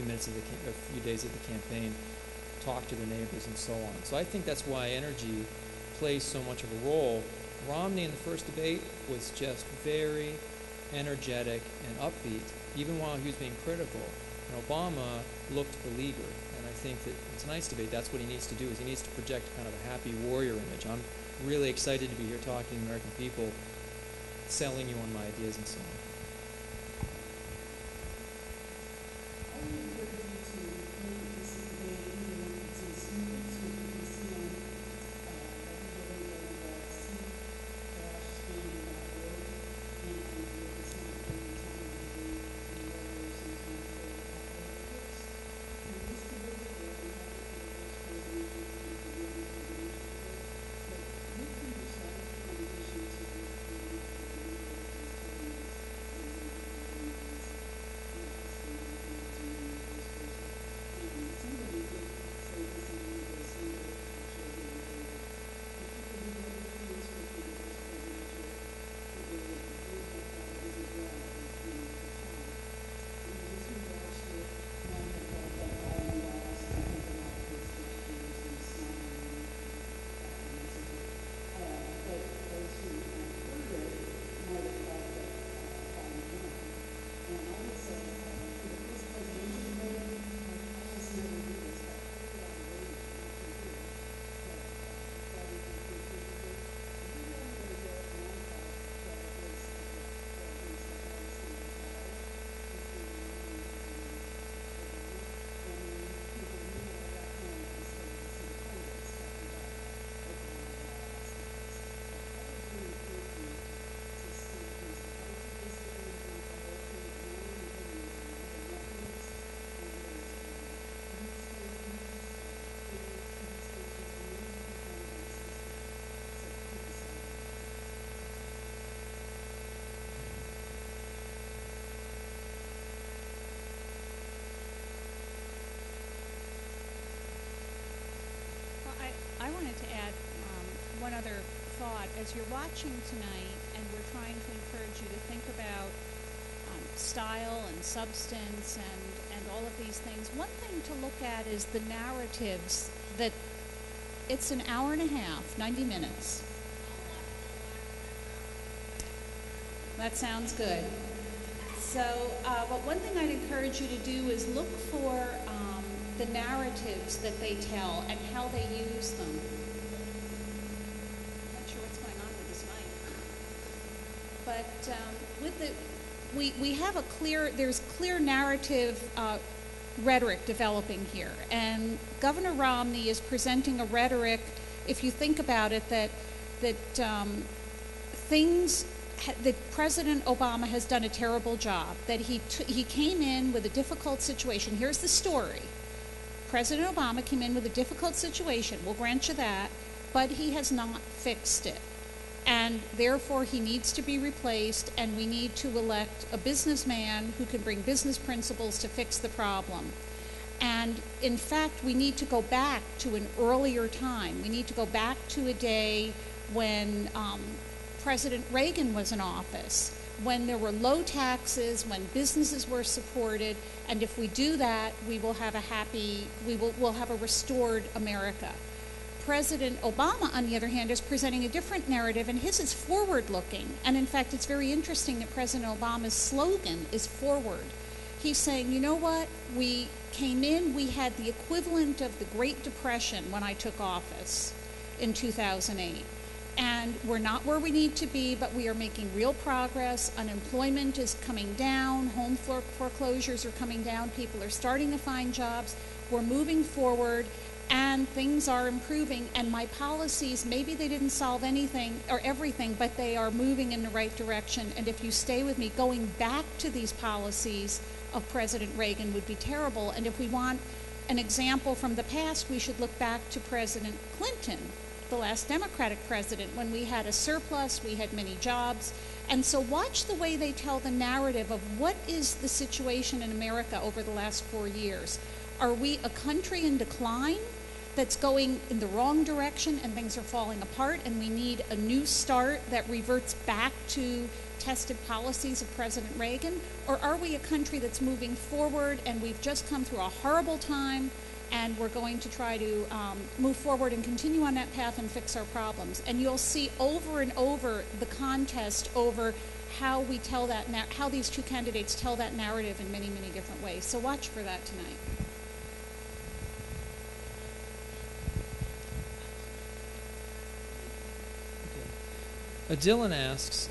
minutes of a few days of the campaign, talk to their neighbors and so on. So I think that's why energy plays so much of a role. Romney in the first debate was just very energetic and upbeat, even while he was being critical. And Obama looked beleaguered. And I think that in tonight's debate, that's what he needs to do, is he needs to project kind of a happy warrior image. I'm really excited to be here talking to the American people, selling you on my ideas and so on. I wanted to add one other thought. As you're watching tonight, and we're trying to encourage you to think about style and substance and all of these things, one thing to look at is the narratives that it's an hour and a half, 90 minutes. That sounds good. So, but one thing I'd encourage you to do is look for the narratives that they tell and how they use them. I'm not sure what's going on with this mic. But with the, we have a there's clear narrative rhetoric developing here. And Governor Romney is presenting a rhetoric, if you think about it, that President Obama has done a terrible job, that he came in with a difficult situation. Here's the story. President Obama came in with a difficult situation, we'll grant you that, but he has not fixed it. And therefore he needs to be replaced, and we need to elect a businessman who can bring business principles to fix the problem. And in fact, we need to go back to an earlier time. We need to go back to a day when President Reagan was in office, when there were low taxes, when businesses were supported, and if we do that, we will have we'll have a restored America. President Obama, on the other hand, is presenting a different narrative, and his is forward-looking. And in fact, it's very interesting that President Obama's slogan is forward. He's saying, you know what, we came in, we had the equivalent of the Great Depression when I took office in 2008. And we're not where we need to be, but we are making real progress. Unemployment is coming down, home foreclosures are coming down, people are starting to find jobs, we're moving forward, and things are improving. And my policies, maybe they didn't solve anything or everything, but they are moving in the right direction. And if you stay with me, going back to these policies of President Reagan would be terrible. And if we want an example from the past, we should look back to President Clinton, the last Democratic president, when we had a surplus, we had many jobs. And so watch the way they tell the narrative of what is the situation in America over the last 4 years. Are we a country in decline? that's going in the wrong direction and things are falling apart, and we need a new start that reverts back to tested policies of President Reagan? Or are we a country that's moving forward and we've just come through a horrible time and we're going to try to move forward and continue on that path and fix our problems? And you'll see over and over the contest over how we tell that, how these two candidates tell that narrative in many, many different ways. So watch for that tonight. Dylan asks,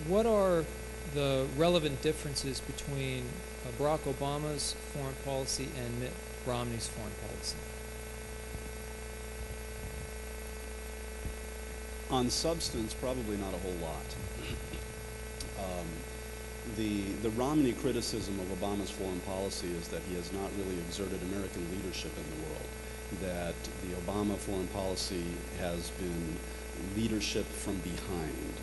what are the relevant differences between Barack Obama's foreign policy and Mitt Romney's foreign policy? On substance, probably not a whole lot. The Romney criticism of Obama's foreign policy is that he has not really exerted American leadership in the world, that the Obama foreign policy has been leadership from behind,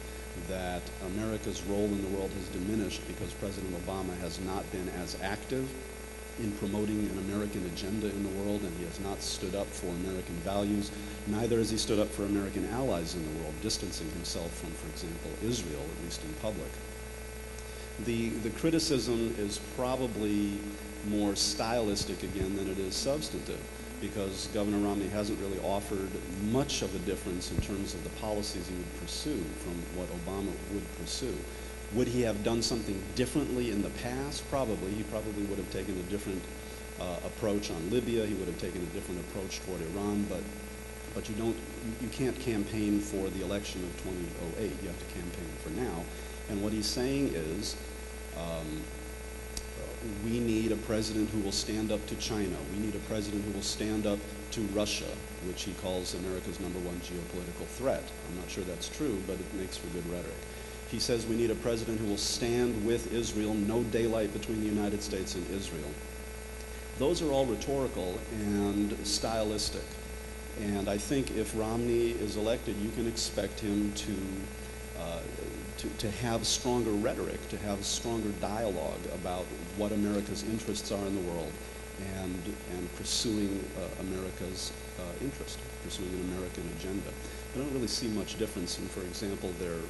that America's role in the world has diminished because President Obama has not been as active in promoting an American agenda in the world, and he has not stood up for American values. Neither has he stood up for American allies in the world, distancing himself from, for example, Israel, at least in public. The criticism is probably more stylistic again than it is substantive, because Governor Romney hasn't really offered much of a difference in terms of the policies he would pursue from what Obama would pursue. Would he have done something differently in the past? Probably. He probably would have taken a different approach on Libya. He would have taken a different approach toward Iran. But you can't campaign for the election of 2008. You have to campaign for now. And what he's saying is, we need a president who will stand up to China. We need a president who will stand up to Russia, which he calls America's #1 geopolitical threat. I'm not sure that's true, but it makes for good rhetoric. He says we need a president who will stand with Israel, no daylight between the United States and Israel. Those are all rhetorical and stylistic. And I think if Romney is elected, you can expect him to have stronger rhetoric, to have stronger dialogue about what America's interests are in the world, and pursuing America's interest, pursuing an American agenda. I don't really see much difference in, for example, their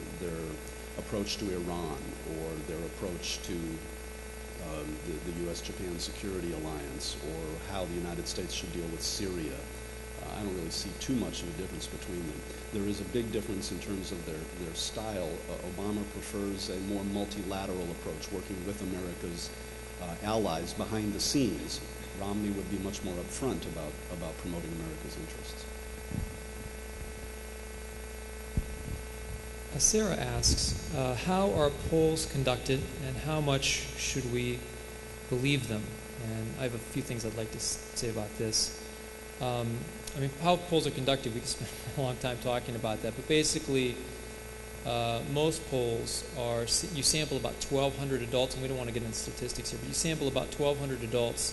approach to Iran or their approach to the U.S.-Japan Security Alliance, or how the United States should deal with Syria. I don't really see too much of a difference between them. There is a big difference in terms of their style. Obama prefers a more multilateral approach, working with America's allies behind the scenes. Romney would be much more upfront about promoting America's interests. Sarah asks, how are polls conducted and how much should we believe them? And I have a few things I'd like to say about this. How polls are conducted, we could spend a long time talking about that, but basically most polls are, you sample about 1,200 adults, and we don't want to get into statistics here, but you sample about 1,200 adults,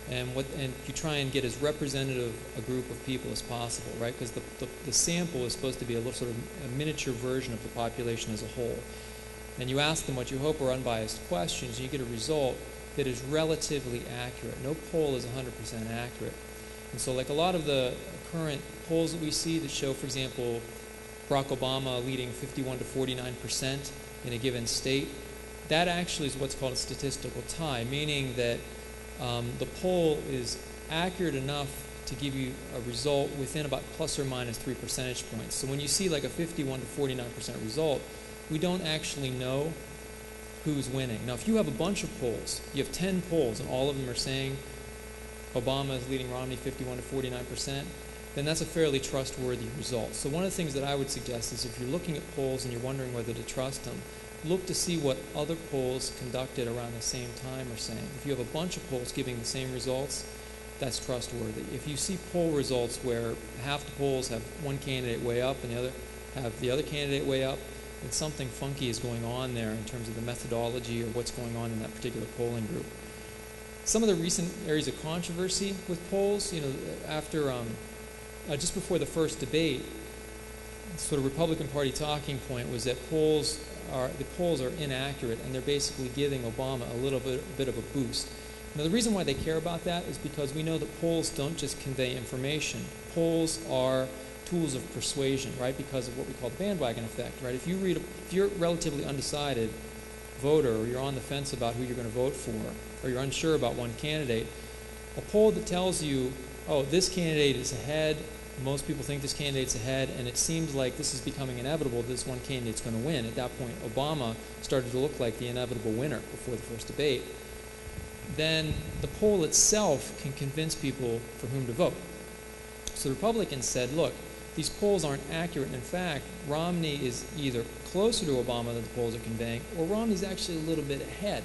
and you try and get as representative a group of people as possible, right? Because the sample is supposed to be a little sort of a miniature version of the population as a whole. And you ask them what you hope are unbiased questions, and you get a result that is relatively accurate. No poll is 100% accurate. And so like a lot of the current polls that we see that show, for example, Barack Obama leading 51 to 49% in a given state, that actually is what's called a statistical tie, meaning that the poll is accurate enough to give you a result within about plus or minus 3 percentage points. So when you see like a 51 to 49% result, we don't actually know who's winning. Now, if you have a bunch of polls, you have 10 polls, and all of them are saying Obama is leading Romney 51 to 49%, then that's a fairly trustworthy result. So one of the things that I would suggest is if you're looking at polls and you're wondering whether to trust them, look to see what other polls conducted around the same time are saying. If you have a bunch of polls giving the same results, that's trustworthy. If you see poll results where half the polls have one candidate way up and the other have the other candidate way up, then something funky is going on there in terms of the methodology or what's going on in that particular polling group. Some of the recent areas of controversy with polls, after just before the first debate, sort of Republican Party talking point was that the polls are inaccurate, and they're basically giving Obama a little bit of a boost. Now, the reason why they care about that is because we know that polls don't just convey information. Polls are tools of persuasion, right, because of what we call the bandwagon effect, right? If you're a relatively undecided voter, or you're on the fence about who you're going to vote for, or you're unsure about one candidate, a poll that tells you, oh, this candidate is ahead, most people think this candidate's ahead, and it seems like this is becoming inevitable, this one candidate's going to win. At that point, Obama started to look like the inevitable winner before the first debate. Then the poll itself can convince people for whom to vote. So the Republicans said, look, these polls aren't accurate, and in fact, Romney is either closer to Obama than the polls are conveying, or Romney's actually a little bit ahead.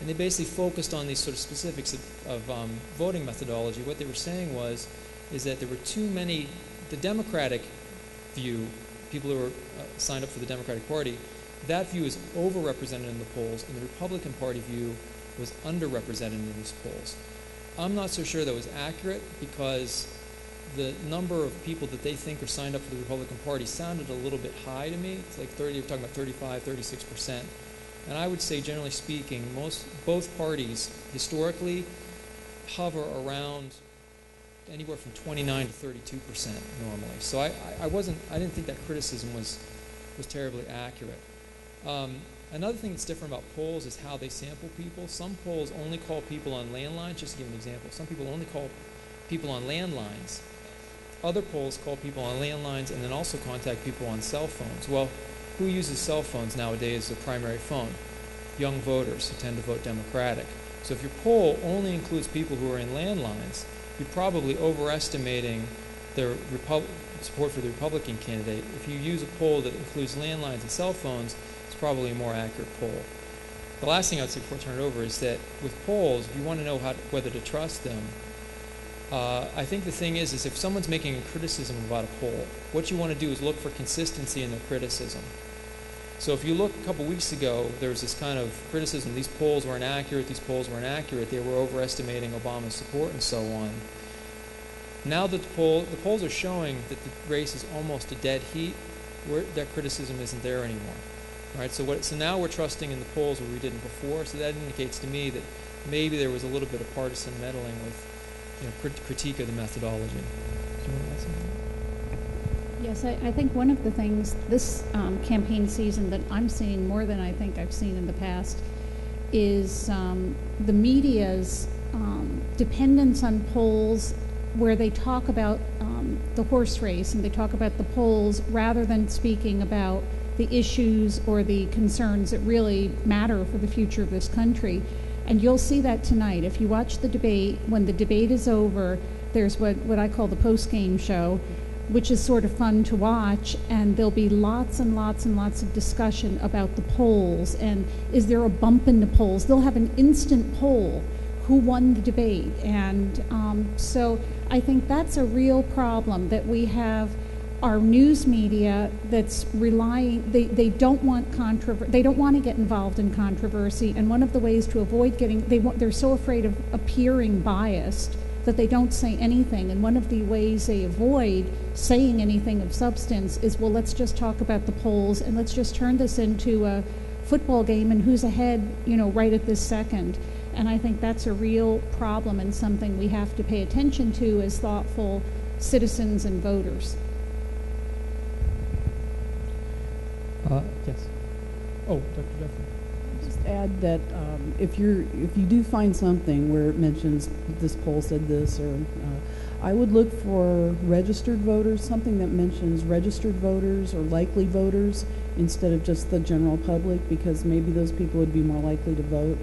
And they basically focused on these sort of specifics of voting methodology. What they were saying is that there were too many, the Democratic view, people who were signed up for the Democratic Party, that view is overrepresented in the polls, and the Republican Party view was underrepresented in these polls. I'm not so sure that was accurate, because the number of people that they think are signed up for the Republican Party sounded a little bit high to me. It's like you're talking about 35, 36%. And I would say, generally speaking, both parties historically hover around anywhere from 29 to 32% normally. So I didn't think that criticism was terribly accurate. Another thing that's different about polls is how they sample people. Some polls only call people on landlines. Just to give an example, some people only call people on landlines. Other polls call people on landlines and then also contact people on cell phones. Well, who uses cell phones nowadays as a primary phone? Young voters who tend to vote Democratic. So if your poll only includes people who are in landlines, you're probably overestimating their support for the Republican candidate. If you use a poll that includes landlines and cell phones, it's probably a more accurate poll. The last thing I would say before I turn it over is that with polls, if you want to know whether to trust them, I think the thing is if someone's making a criticism about a poll, what you want to do is look for consistency in their criticism. So if you look a couple weeks ago, there was this kind of criticism, these polls were inaccurate, they were overestimating Obama's support and so on. Now that the polls are showing that the race is almost a dead heat, that criticism isn't there anymore. Right? So now we're trusting in the polls where we didn't before, so that indicates to me that maybe there was a little bit of partisan meddling with critique of the methodology. Do you want to add something? Yes, I think one of the things this campaign season that I'm seeing more than I think I've seen in the past is the media's dependence on polls where they talk about the horse race and they talk about the polls rather than speaking about the issues or the concerns that really matter for the future of this country. And you'll see that tonight. If you watch the debate, when the debate is over, there's what I call the post-game show, which is sort of fun to watch, and there'll be lots and lots and lots of discussion about the polls, and is there a bump in the polls? They'll have an instant poll, who won the debate, and so I think that's a real problem, that we have our news media that's relying, they don't want they don't want to get involved in controversy, and one of the ways to avoid they're so afraid of appearing biased that they don't say anything, and one of the ways they avoid saying anything of substance is, well, let's just talk about the polls and let's just turn this into a football game and who's ahead, right at this second. And I think that's a real problem and something we have to pay attention to as thoughtful citizens and voters. Yes. Oh, Dr. Jeffrey. Just add that if you do find something where it mentions this poll said this, or I would look for registered voters, something that mentions registered voters or likely voters instead of just the general public, because maybe those people would be more likely to vote,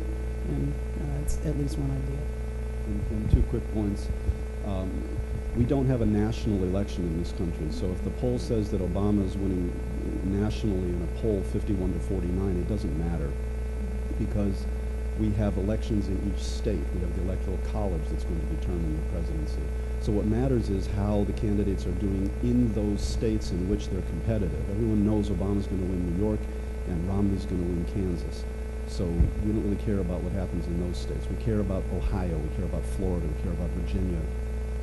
and it's at least one idea. And 2 quick points. We don't have a national election in this country, so if the poll says that Obama is winning nationally in a poll 51 to 49, it doesn't matter, because we have elections in each state. We have the Electoral College that's going to determine the presidency. So what matters is how the candidates are doing in those states in which they're competitive. Everyone knows Obama's going to win New York and Romney's going to win Kansas. So we don't really care about what happens in those states. We care about Ohio, we care about Florida, we care about Virginia.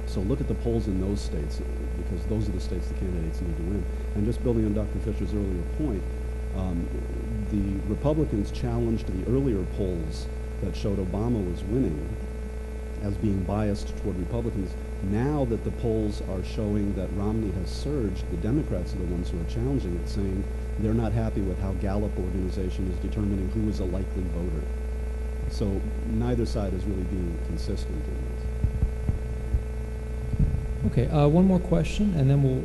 So look at the polls in those states, because those are the states the candidates need to win. And just building on Dr. Fisher's earlier point, the Republicans challenged the earlier polls that showed Obama was winning as being biased toward Republicans. Now that the polls are showing that Romney has surged, the Democrats are the ones who are challenging it, saying they're not happy with how Gallup organization is determining who is a likely voter. So neither side is really being consistent in this. Okay, one more question, and then we'll,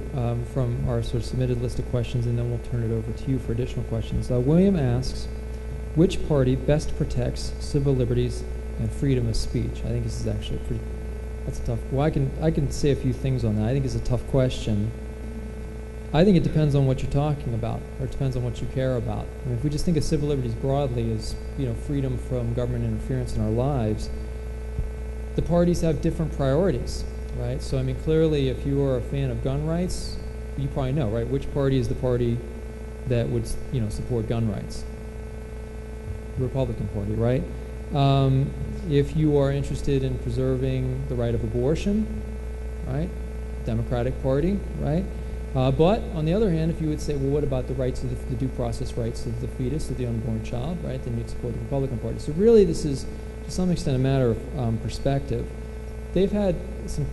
from our sort of submitted list of questions, and then we'll turn it over to you for additional questions. William asks, which party best protects civil liberties and freedom of speech? I think this is actually that's a tough, well, I can say a few things on that. I think it's a tough question. I think it depends on what you're talking about, or it depends on what you care about. I mean, if we just think of civil liberties broadly as, freedom from government interference in our lives, the parties have different priorities, right? So, I mean, clearly, if you are a fan of gun rights, you probably know, right? Which party is the party that would, support gun rights? The Republican Party, right? If you are interested in preserving the right of abortion, right? Democratic Party, right? But on the other hand, if you would say, well, what about the rights of the due process rights of the fetus, of the unborn child, right? Then you'd support the Republican Party. So really, this is to some extent a matter of perspective. They've had some,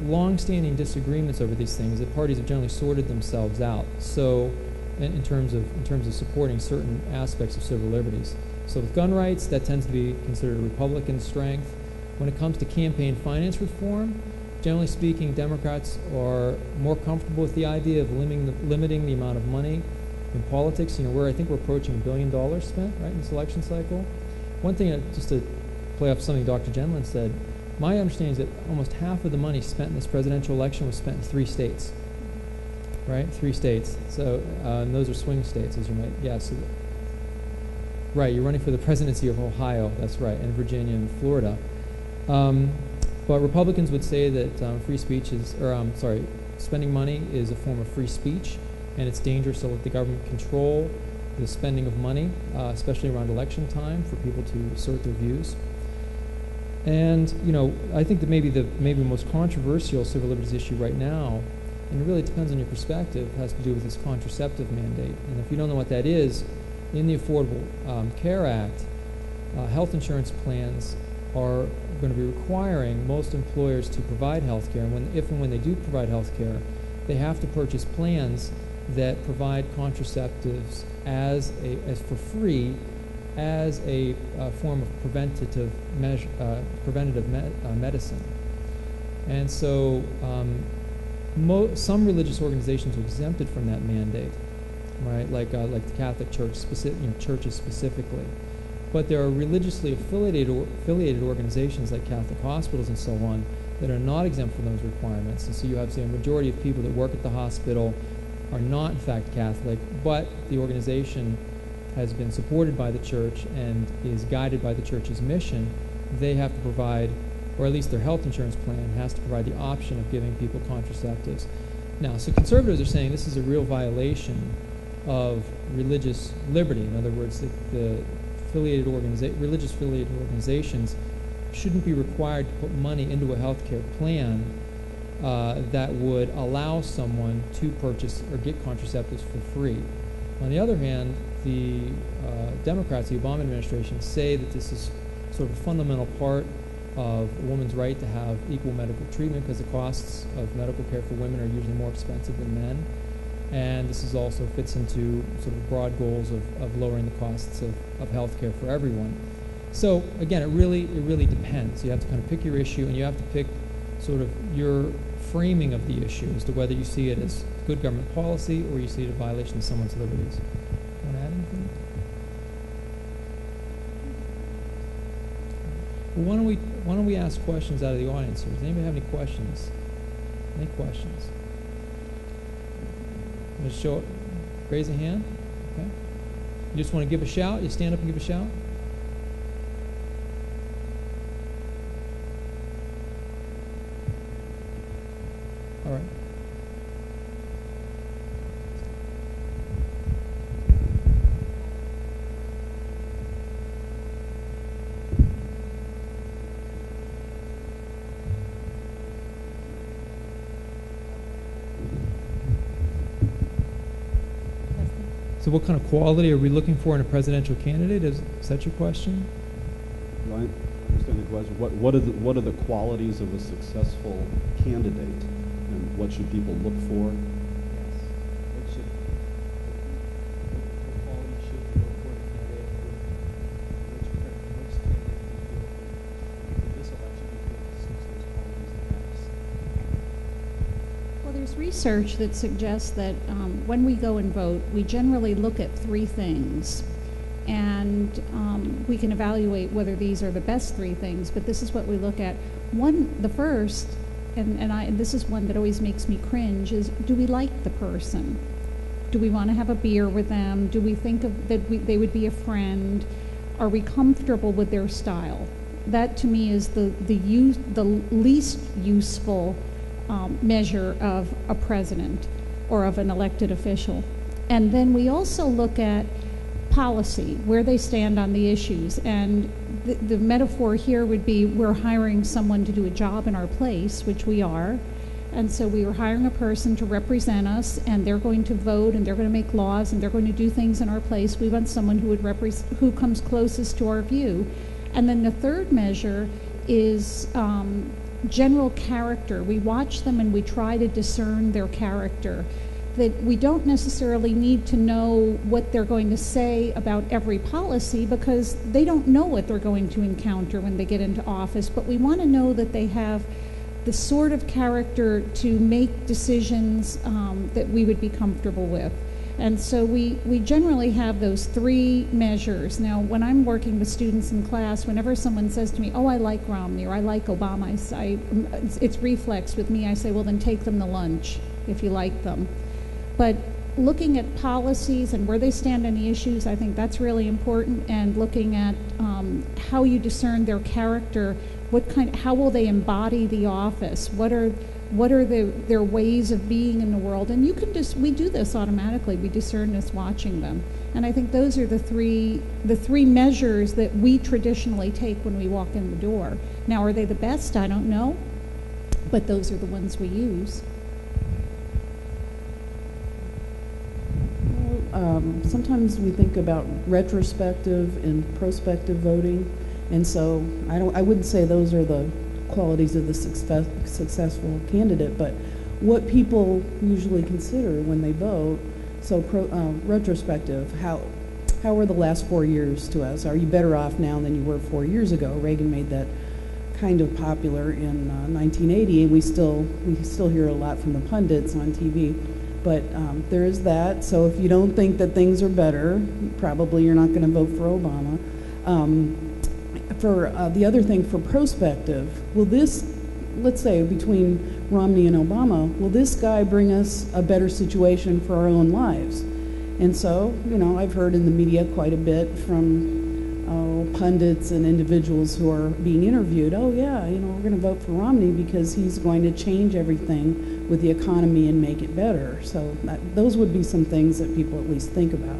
long-standing disagreements over these things. The parties have generally sorted themselves out. So, in terms of supporting certain aspects of civil liberties. So with gun rights, that tends to be considered a Republican strength. When it comes to campaign finance reform, generally speaking, Democrats are more comfortable with the idea of limiting the amount of money in politics. Where I think we're approaching $1 billion spent, right, in this election cycle. One thing, just to play off something Dr. Genlin said, my understanding is that almost half of the money spent in this presidential election was spent in 3 states, right? 3 states. So, and those are swing states, as you might, yeah. So, right, you're running for the presidency of Ohio, that's right, and Virginia and Florida. But Republicans would say that free speech is, spending money is a form of free speech, and it's dangerous to let the government control the spending of money, especially around election time, for people to assert their views. And I think that maybe the most controversial civil liberties issue right now, and it really depends on your perspective, has to do with this contraceptive mandate. And if you don't know what that is, in the Affordable Care Act, health insurance plans are going to be requiring most employers to provide health care. And if and when they do provide health care, they have to purchase plans that provide contraceptives as for free as a form of preventative medicine. And so some religious organizations are exempted from that mandate, right? Like the Catholic Church, churches specifically. But there are religiously affiliated organizations like Catholic hospitals and so on that are not exempt from those requirements. And so you have, say, a majority of people that work at the hospital are not, in fact, Catholic, but the organization has been supported by the church and is guided by the church's mission. They have to provide, or at least their health insurance plan has to provide the option of giving people contraceptives. Now, so conservatives are saying this is a real violation of religious liberty. In other words, the religious affiliated organizations shouldn't be required to put money into a health care plan that would allow someone to purchase or get contraceptives for free. On the other hand, the Democrats, the Obama administration, say that this is sort of a fundamental part of a woman's right to have equal medical treatment because the costs of medical care for women are usually more expensive than men. And this is also fits into sort of broad goals of lowering the costs of health care for everyone. So again, it really depends. You have to kind of pick your issue, and you have to pick sort of your framing of the issue as to whether you see it as good government policy or you see it as a violation of someone's liberties. Want to add anything? Well, why don't we ask questions out of the audience here? Does anybody have any questions? Any questions? Just show it. Raise a hand. Okay. You just want to give a shout? You stand up and give a shout? All right. So what kind of quality are we looking for in a presidential candidate? Is that your question? Do I understand the question? What are the qualities of a successful candidate, and what should people look for? Yes. What quality should you look for in a candidate? Which candidate do you feel for this election do you feel suits those qualities the best? Well, there's research that suggests that when we go and vote, we generally look at three things. And we can evaluate whether these are the best three things, but this is what we look at. The first, and this is one that always makes me cringe, is do we like the person? Do we want to have a beer with them? Do we think they would be a friend? Are we comfortable with their style? That to me is the least useful measure of a president or of an elected official. And then we also look at policy, where they stand on the issues. And the metaphor here would be we're hiring someone to do a job in our place, which we are. And so we are hiring a person to represent us, and they're going to vote, and they're going to make laws, and they're going to do things in our place. We want someone who comes closest to our view. And then the third measure is general character. We watch them and we try to discern their character. That we don't necessarily need to know what they're going to say about every policy, because they don't know what they're going to encounter when they get into office, but we want to know that they have the sort of character to make decisions that we would be comfortable with. And so we generally have those three measures. Now, when I'm working with students in class, whenever someone says to me, oh, I like Romney or I like Obama, it's reflex with me. I say, well, then take them to lunch if you like them. But looking at policies and where they stand on the issues, I think that's really important. And looking at how you discern their character, how will they embody the office? What are their ways of being in the world? And we do this automatically. We discern this watching them. And I think those are the three measures that we traditionally take when we walk in the door. Now, are they the best? I don't know. But those are the ones we use. Sometimes we think about retrospective and prospective voting, and so I wouldn't say those are the qualities of the successful candidate, but what people usually consider when they vote. So retrospective, how were the last 4 years to us? Are you better off now than you were 4 years ago? Reagan made that kind of popular in 1980, and we still hear a lot from the pundits on TV. But there is that. So if you don't think that things are better, probably you're not going to vote for Obama. For the other thing, for prospective, will this, let's say between Romney and Obama, will this guy bring us a better situation for our own lives? And so, I've heard in the media quite a bit from pundits and individuals who are being interviewed, oh yeah, we're going to vote for Romney because he's going to change everything with the economy and make it better. So those would be some things that people at least think about.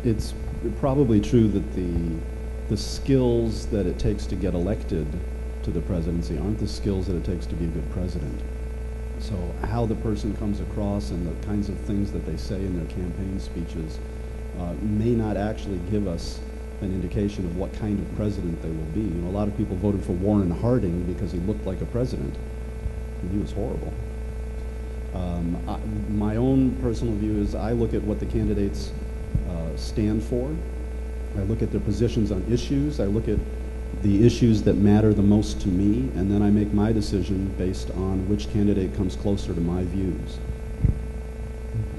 It's probably true that the skills that it takes to get elected to the presidency aren't the skills that it takes to be a good president. So how the person comes across and the kinds of things that they say in their campaign speeches may not actually give us an indication of what kind of president they will be. A lot of people voted for Warren Harding because he looked like a president, and he was horrible. My own personal view is I look at what the candidates stand for. I look at their positions on issues. I look at the issues that matter the most to me, and then I make my decision based on which candidate comes closer to my views.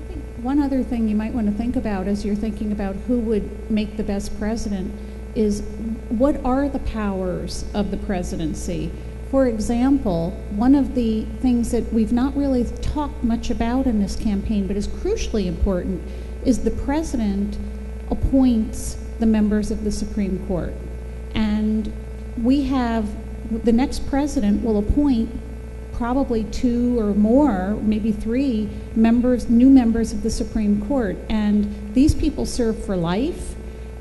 I think one other thing you might want to think about as you're thinking about who would make the best president is what are the powers of the presidency? For example, one of the things that we've not really talked much about in this campaign, but is crucially important, is the president appoints the members of the Supreme Court. And the next president will appoint probably 2 or more, maybe 3 new members of the Supreme Court. And these people serve for life,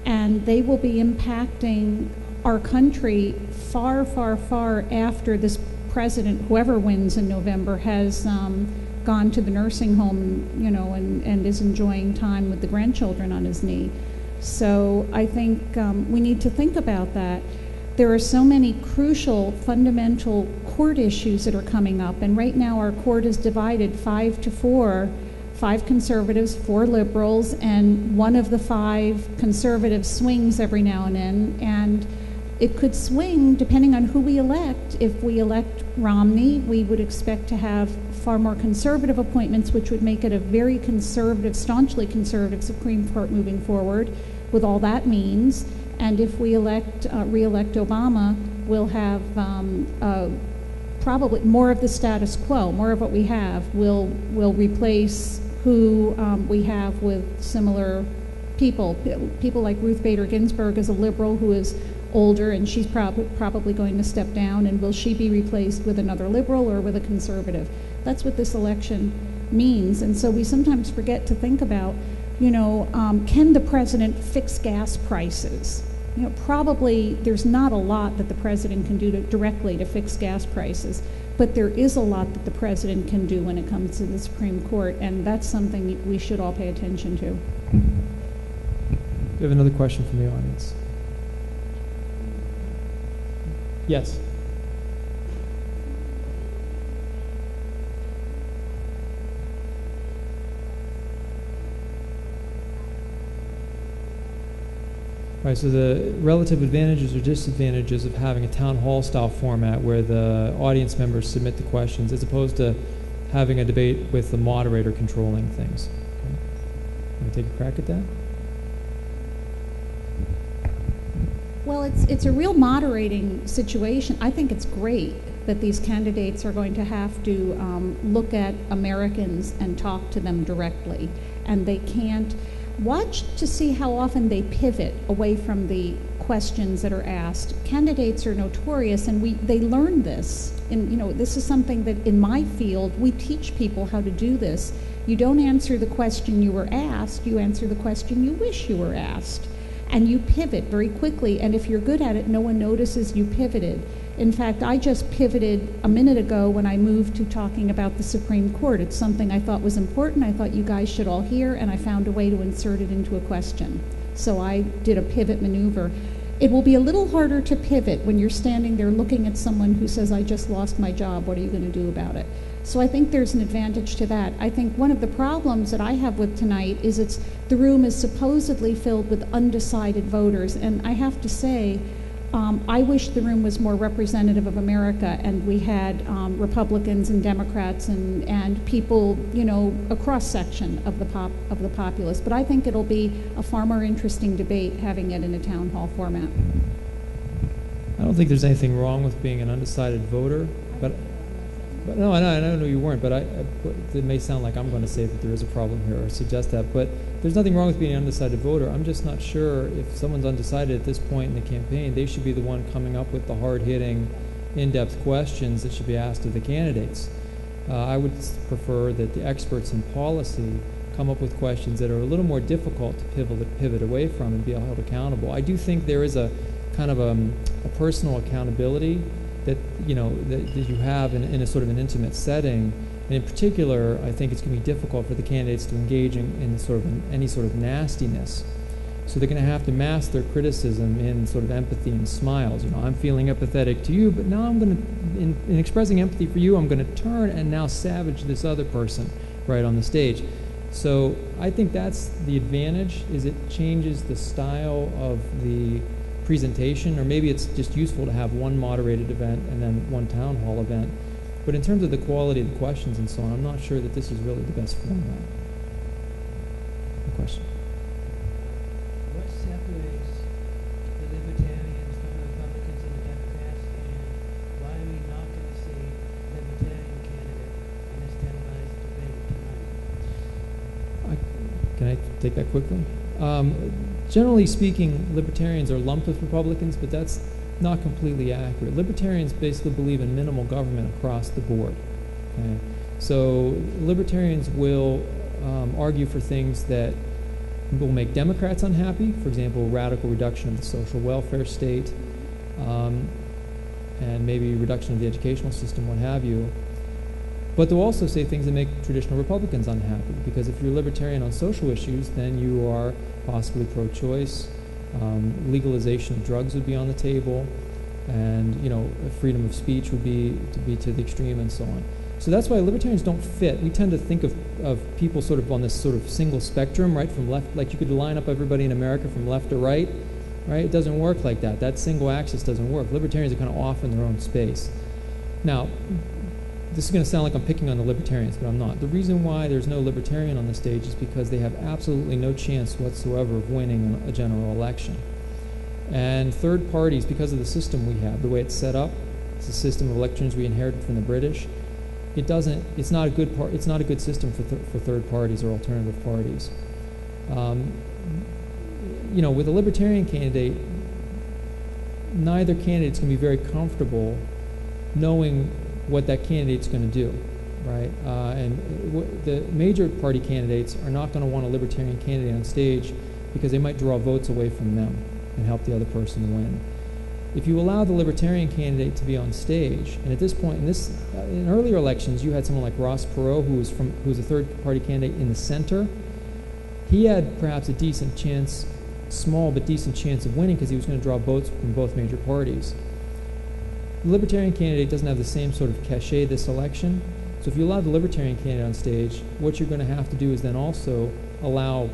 and they will be impacting our country far, far, far after this president, whoever wins in November, has gone to the nursing home, and is enjoying time with the grandchildren on his knee. So I think we need to think about that. There are so many crucial, fundamental court issues that are coming up, and right now our court is divided 5-4, 5 conservatives, 4 liberals, and one of the 5 conservatives swings every now and then, and it could swing depending on who we elect. If we elect Romney, we would expect to have far more conservative appointments, which would make it a very conservative, staunchly conservative Supreme Court moving forward, with all that means. And if we re-elect Obama, we'll have probably more of the status quo, more of what we have. We'll replace who we have with similar people. People like Ruth Bader Ginsburg is a liberal who is older, and she's probably going to step down. And will she be replaced with another liberal or with a conservative? That's what this election means. And so we sometimes forget to think about, can the president fix gas prices? Probably there's not a lot that the president can do directly to fix gas prices, but there is a lot that the president can do when it comes to the Supreme Court, and that's something we should all pay attention to. We have another question from the audience. Yes. Right, so the relative advantages or disadvantages of having a town hall style format where the audience members submit the questions as opposed to having a debate with the moderator controlling things. Okay. Want to take a crack at that? Well, it's a real moderating situation. I think it's great that these candidates are going to have to look at Americans and talk to them directly, and they can't. Watch to see how often they pivot away from the questions that are asked. Candidates are notorious, and they learn this. And this is something that in my field we teach people how to do this. You don't answer the question you were asked, you answer the question you wish you were asked. And you pivot very quickly, and if you're good at it, no one notices you pivoted. In fact, I just pivoted a minute ago when I moved to talking about the Supreme Court. It's something I thought was important, I thought you guys should all hear, and I found a way to insert it into a question. So I did a pivot maneuver. It will be a little harder to pivot when you're standing there looking at someone who says, I just lost my job, what are you going to do about it? So I think there's an advantage to that. I think one of the problems that I have with tonight is the room is supposedly filled with undecided voters, and I have to say, I wish the room was more representative of America, and we had Republicans and Democrats and people, a cross section of the populace. But I think it'll be a far more interesting debate having it in a town hall format. I don't think there's anything wrong with being an undecided voter, but no, I know you weren't, but it may sound like I'm going to say that there is a problem here or suggest that, but there's nothing wrong with being an undecided voter. I'm just not sure if someone's undecided at this point in the campaign, they should be the one coming up with the hard-hitting, in-depth questions that should be asked of the candidates. I would prefer that the experts in policy come up with questions that are a little more difficult to pivot away from and be held accountable. I do think there is a kind of a personal accountability that you have in a sort of an intimate setting, and in particular, I think it's going to be difficult for the candidates to engage in any sort of nastiness. So they're going to have to mask their criticism in sort of empathy and smiles. I'm feeling empathetic to you, but now I'm going to, in expressing empathy for you, I'm going to turn and now savage this other person right on the stage. So I think that's the advantage, is it changes the style of the presentation, or maybe it's just useful to have one moderated event and then one town hall event. But in terms of the quality of the questions and so on, I'm not sure that this is really the best format. Good question. What separates the Libertarians from the Republicans and the Democrats, and why are we not going to see a Libertarian candidate in this televised debate tonight? Can I take that quickly? Generally speaking, Libertarians are lumped with Republicans, but that's not completely accurate. Libertarians basically believe in minimal government across the board. Okay? So Libertarians will argue for things that will make Democrats unhappy, for example, radical reduction of the social welfare state, and maybe reduction of the educational system, what have you. But they'll also say things that make traditional Republicans unhappy, because if you're libertarian on social issues, then you are possibly pro-choice. Legalization of drugs would be on the table, and freedom of speech would be to the extreme, and so on. So that's why libertarians don't fit. We tend to think of people sort of on this sort of single spectrum, right, from left, like you could line up everybody in America from left to right, right? It doesn't work like that. That single axis doesn't work. Libertarians are kind of off in their own space. Now, this is going to sound like I'm picking on the libertarians, but I'm not. The reason why there's no libertarian on the stage is because they have absolutely no chance whatsoever of winning a general election. And third parties, because of the system we have, the way it's set up, it's a system of elections we inherited from the British. It's not a good system for third parties or alternative parties. With a libertarian candidate, neither candidate's going to be very comfortable knowing what that candidate's going to do, right? The major party candidates are not going to want a libertarian candidate on stage because they might draw votes away from them and help the other person win. If you allow the libertarian candidate to be on stage, and at this point, in earlier elections, you had someone like Ross Perot, who was a third-party candidate in the center. He had perhaps a decent chance, small but decent chance of winning because he was going to draw votes from both major parties. The libertarian candidate doesn't have the same sort of cachet this election. So if you allow the libertarian candidate on stage, what you're going to have to do is then also allow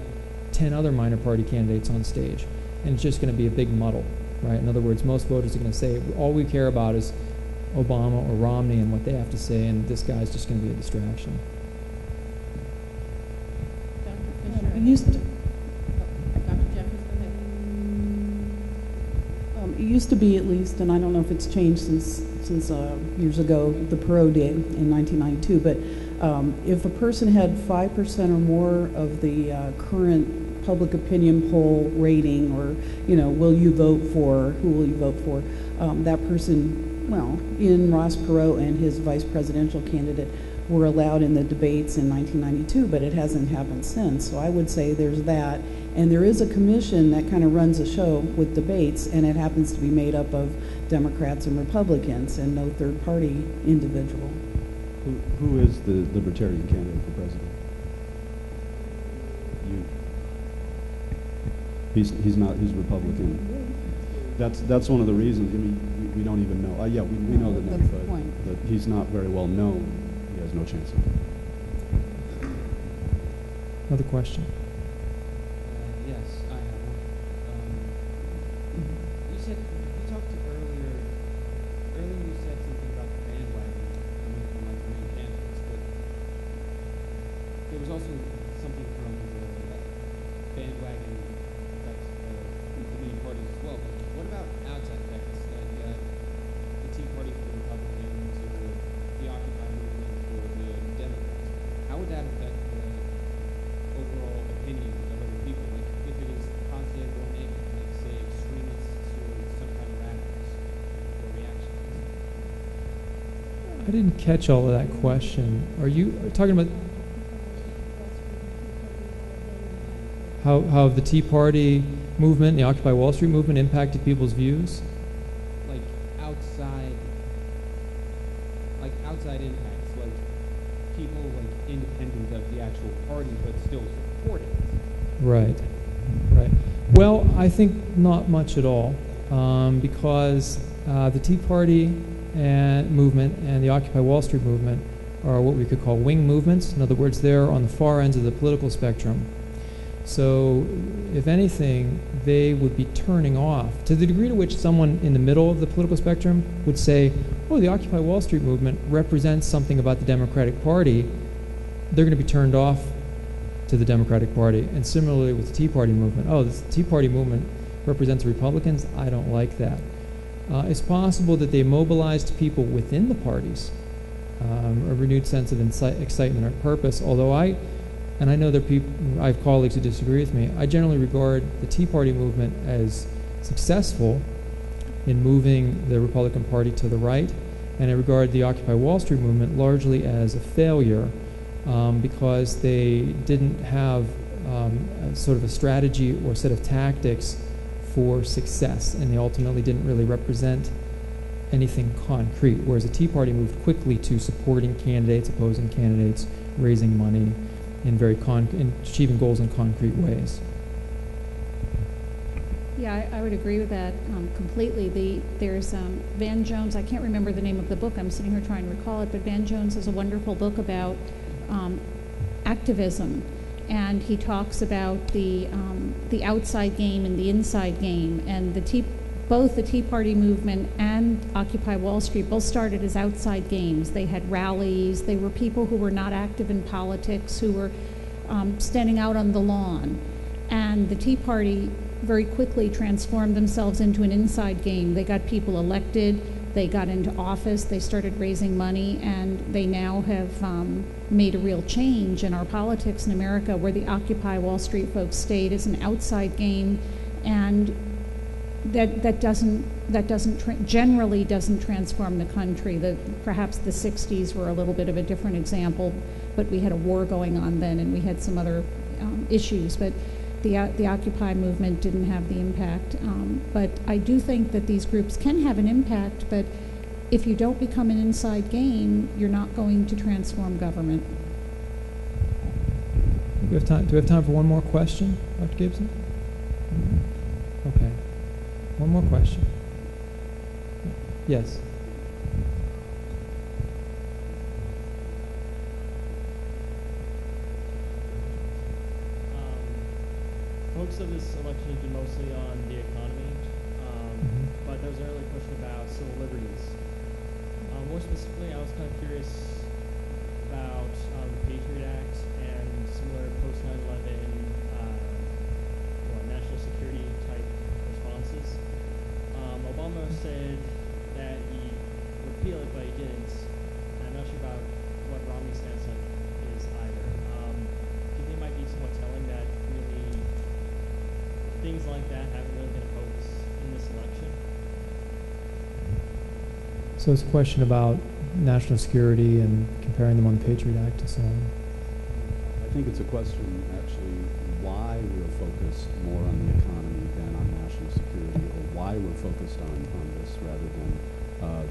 10 other minor party candidates on stage, and it's just going to be a big muddle. Right? In other words, most voters are going to say, all we care about is Obama or Romney and what they have to say, and this guy's just going to be a distraction. It used to be, at least, and I don't know if it's changed since years ago, the Perot did in 1992, but if a person had 5% or more of the current public opinion poll rating, or will you vote for, who will you vote for, that person, in Ross Perot and his vice presidential candidate were allowed in the debates in 1992, but it hasn't happened since. So I would say there's that, and there is a commission that kind of runs a show with debates, and it happens to be made up of Democrats and Republicans and no third party individual. Who is the libertarian candidate for president? He's not. He's Republican. That's one of the reasons. I mean, we don't even know. Yeah, we know the name, but he's not very well known. He has no chance of. Another question. Yes, I have one. You talked earlier. Earlier, you said something about the bandwagon coming from like the main candidates, but there was also something from the bandwagon. The main parties as well. But what about outside effects, like the Tea Party for the Republicans or the Occupy movement for the Democrats? How would that affect the overall opinion of other people? Like if it is positive or negative, like say extremists or some kind of radicals or reactions? I didn't catch all of that question. Are you talking about how the Tea Party movement, the Occupy Wall Street movement, impacted people's views? Like outside impacts, like people like independent of the actual party but still support it. Right. Well, I think not much at all, because the Tea Party movement and the Occupy Wall Street movement are what we could call wing movements. In other words, they're on the far ends of the political spectrum. So, if anything, they would be turning off. To the degree to which someone in the middle of the political spectrum would say, oh, the Occupy Wall Street movement represents something about the Democratic Party, they're going to be turned off to the Democratic Party. And similarly with the Tea Party movement, oh, the Tea Party movement represents Republicans, I don't like that. It's possible that they mobilized people within the parties, a renewed sense of excitement or purpose, although I know there are people, I have colleagues who disagree with me. I generally regard the Tea Party movement as successful in moving the Republican Party to the right, and I regard the Occupy Wall Street movement largely as a failure because they didn't have sort of a strategy or set of tactics for success, and they ultimately didn't really represent anything concrete, whereas the Tea Party moved quickly to supporting candidates, opposing candidates, raising money in achieving goals in concrete ways. Yeah, I would agree with that completely. There's Van Jones, I can't remember the name of the book, I'm sitting here trying to recall it, but Van Jones has a wonderful book about activism, and he talks about the outside game and the inside game, and both the Tea Party movement and Occupy Wall Street both started as outside games. They had rallies, they were people who were not active in politics, who were standing out on the lawn, and the Tea Party very quickly transformed themselves into an inside game. They got people elected, they got into office, they started raising money, and they now have made a real change in our politics in America, where the Occupy Wall Street folks stayed as an outside game, and that generally doesn't transform the country. Perhaps the 60s were a little bit of a different example, but we had a war going on then, and we had some other issues, but the Occupy movement didn't have the impact. But I do think that these groups can have an impact, but if you don't become an inside game, you're not going to transform government. Do we have time for one more question, Dr. Gibson? Okay. One more question. Yes. Focus of this election has been mostly on the economy, but there was an earlier question about civil liberties. More specifically, I was kind of curious about the Patriot Act and similar post 9/11 national security type responses. Obama said that he would repeal it, but he didn't. And I'm not sure about what Romney's stance on it is either. Do you think it might be somewhat telling that really things like that haven't really been a focus in this election? So it's a question about national security and comparing them on the Patriot Act and so on. I think it's a question, actually, why we're focused more on the economy than on national security, or why we're focused on this rather than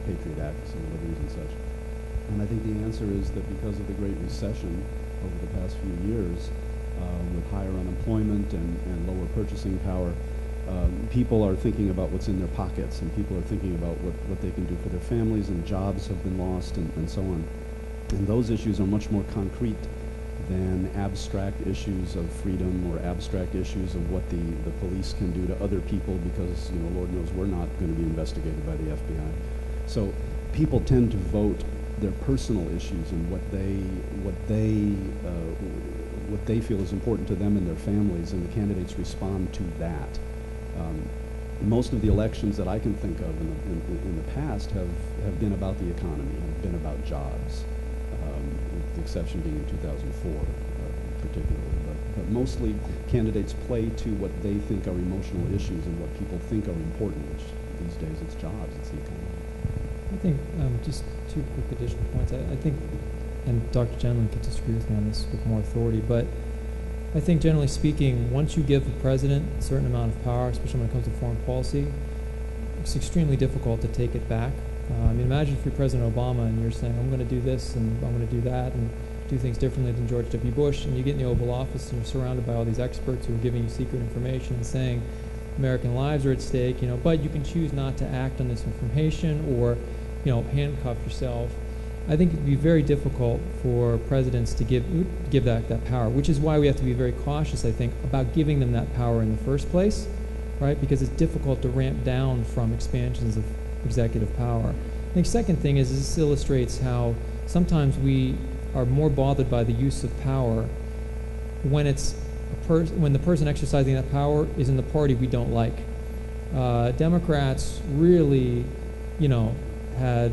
Patriot Act, civil liberties and such. And I think the answer is that because of the Great Recession over the past few years, with higher unemployment and lower purchasing power, people are thinking about what's in their pockets, and people are thinking about what they can do for their families, and jobs have been lost, and so on. And those issues are much more concrete than abstract issues of freedom or abstract issues of what the police can do to other people, because, you know, Lord knows we're not going to be investigated by the FBI. So people tend to vote their personal issues and what they feel is important to them and their families, and the candidates respond to that. Most of the elections that I can think of in the past have been about the economy, have been about jobs, with the exception being in 2004 particularly. But mostly candidates play to what they think are emotional issues and what people think are important, which these days it's jobs, it's the economy. I think just two quick additional points. I think, and Dr. Genlin could disagree with me on this with more authority, but I think generally speaking, once you give the president a certain amount of power, especially when it comes to foreign policy, it's extremely difficult to take it back. I mean, imagine if you're President Obama and you're saying, I'm going to do this and I'm going to do that and do things differently than George W. Bush, and you get in the Oval Office and you're surrounded by all these experts who are giving you secret information and saying American lives are at stake, you know, but you can choose not to act on this information or, you know, handcuff yourself. I think it'd be very difficult for presidents to give that power, which is why we have to be very cautious, I think, about giving them that power in the first place, right? Because it's difficult to ramp down from expansions of executive power. I think second thing is this illustrates how sometimes we are more bothered by the use of power when it's when the person exercising that power is in the party we don't like. Democrats really, you know, had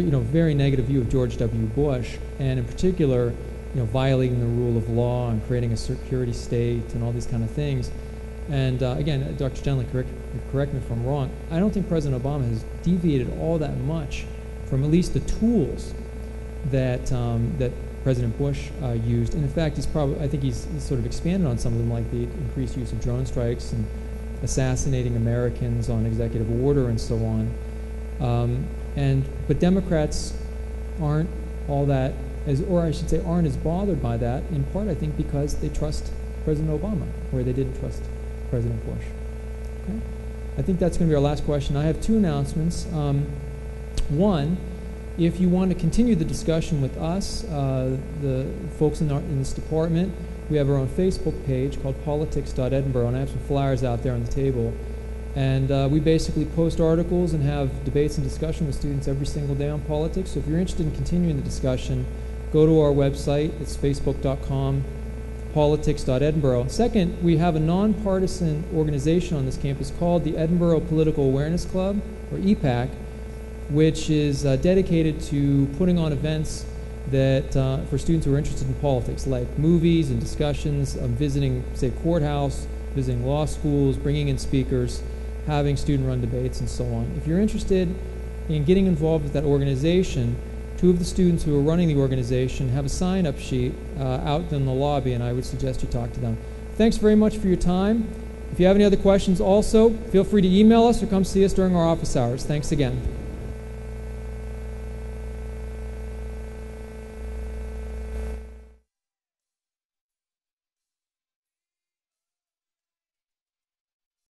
very negative view of George W. Bush, and in particular, you know, violating the rule of law and creating a security state and all these kind of things. And again, Dr. Genlin, correct me if I'm wrong, I don't think President Obama has deviated all that much from at least the tools that that President Bush used. And in fact, I think he's sort of expanded on some of them, like the increased use of drone strikes and assassinating Americans on executive order and so on. But Democrats aren't all that, or I should say aren't as bothered by that, in part I think because they trust President Obama, where they didn't trust President Bush. Okay? I think that's going to be our last question. I have two announcements. One, if you want to continue the discussion with us, the folks in this department, we have our own Facebook page called politics.edinboro, and I have some flyers out there on the table. And we basically post articles and have debates and discussion with students every single day on politics. So if you're interested in continuing the discussion, go to our website. It's facebook.com, politics.edinboro. Second, we have a nonpartisan organization on this campus called the Edinboro Political Awareness Club, or EPAC, which is dedicated to putting on events that for students who are interested in politics, like movies and discussions, visiting, say, courthouse, visiting law schools, bringing in speakers, having student-run debates, and so on. If you're interested in getting involved with that organization, two of the students who are running the organization have a sign-up sheet out in the lobby, and I would suggest you talk to them. Thanks very much for your time. If you have any other questions also, feel free to email us or come see us during our office hours. Thanks again.